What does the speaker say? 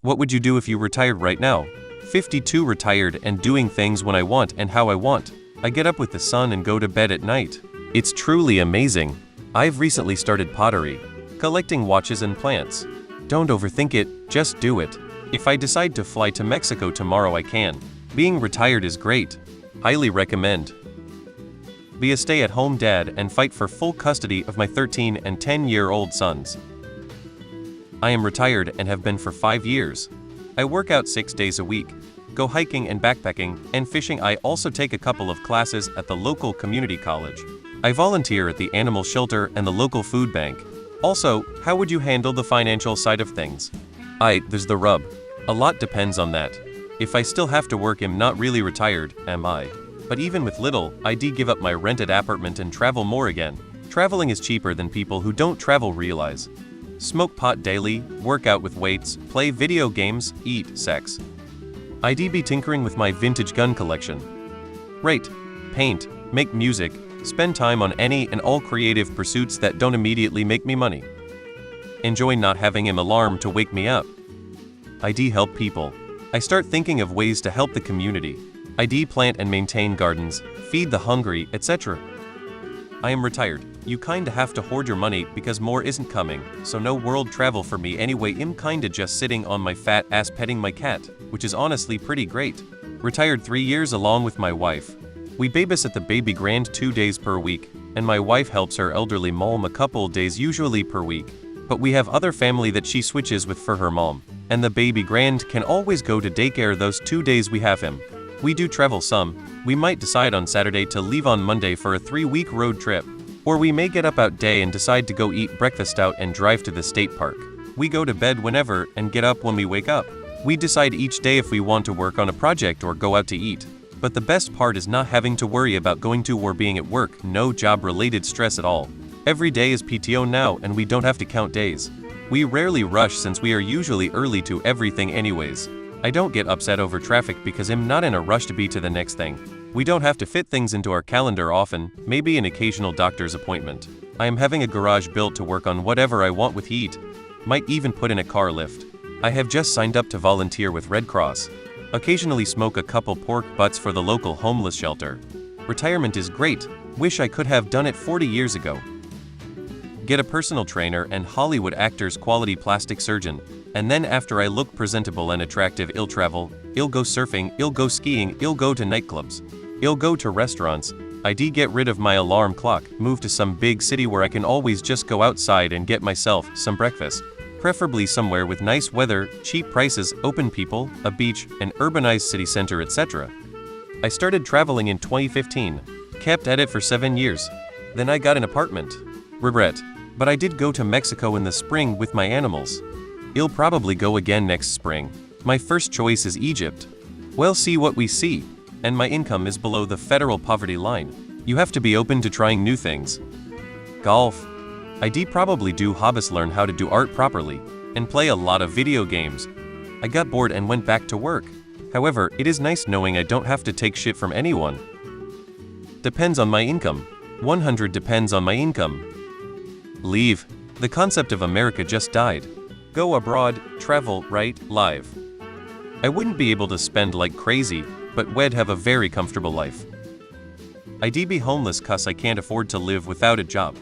What would you do if you retired right now? 52 retired and doing things when I want and how I want. I get up with the sun and go to bed at night. It's truly amazing. I've recently started pottery, collecting watches and plants. Don't overthink it, just do it. If I decide to fly to Mexico tomorrow, I can. Being retired is great. Highly recommend. Be a stay-at-home dad and fight for full custody of my 13 and 10-year-old sons. I am retired and have been for 5 years. I work out 6 days a week, go hiking and backpacking, and fishing. I also take a couple of classes at the local community college. I volunteer at the animal shelter and the local food bank. Also, how would you handle the financial side of things? There's the rub. A lot depends on that. If I still have to work, I'm not really retired, am I? But even with little, I'd give up my rented apartment and travel more again. Traveling is cheaper than people who don't travel realize. Smoke pot daily, work out with weights, play video games, eat sex. I'd be tinkering with my vintage gun collection. Rate, paint, make music, spend time on any and all creative pursuits that don't immediately make me money. Enjoy not having an alarm to wake me up. I'd help people. I start thinking of ways to help the community. I'd plant and maintain gardens, feed the hungry, etc. I am retired. You kinda have to hoard your money because more isn't coming, so no world travel for me anyway. I'm kinda just sitting on my fat ass petting my cat, which is honestly pretty great. Retired 3 years along with my wife. We babysit the baby grand 2 days per week, and my wife helps her elderly mom a couple days usually per week. But we have other family that she switches with for her mom, and the baby grand can always go to daycare those 2 days we have him. We do travel some. We might decide on Saturday to leave on Monday for a 3-week road trip. Or we may get up out day and decide to go eat breakfast out and drive to the state park. We go to bed whenever and get up when we wake up. We decide each day if we want to work on a project or go out to eat. But the best part is not having to worry about going to or being at work. No job-related stress at all. Every day is PTO now and we don't have to count days. We rarely rush since we are usually early to everything anyways. I don't get upset over traffic because I'm not in a rush to be to the next thing. We don't have to fit things into our calendar often, maybe an occasional doctor's appointment. I am having a garage built to work on whatever I want with heat. Might even put in a car lift. I have just signed up to volunteer with Red Cross. Occasionally smoke a couple pork butts for the local homeless shelter. Retirement is great. Wish I could have done it 40 years ago. Get a personal trainer and Hollywood actor's quality plastic surgeon. And then after I look presentable and attractive, I'll travel, I'll go surfing, I'll go skiing, I'll go to nightclubs, I'll go to restaurants. I'd get rid of my alarm clock, move to some big city where I can always just go outside and get myself some breakfast. Preferably somewhere with nice weather, cheap prices, open people, a beach, an urbanized city center, etc. I started traveling in 2015, kept at it for 7 years. Then I got an apartment. Regret. But I did go to Mexico in the spring with my animals. I'll probably go again next spring. My first choice is Egypt. We'll see what we see. And my income is below the federal poverty line. You have to be open to trying new things. Golf. I'd probably do hobbies, learn how to do art properly, and play a lot of video games. I got bored and went back to work. However, it is nice knowing I don't have to take shit from anyone. Depends on my income. 100 depends on my income. Leave. The concept of America just died. Go abroad, travel, write, live. I wouldn't be able to spend like crazy, but we'd have a very comfortable life. I'd be homeless cause I can't afford to live without a job.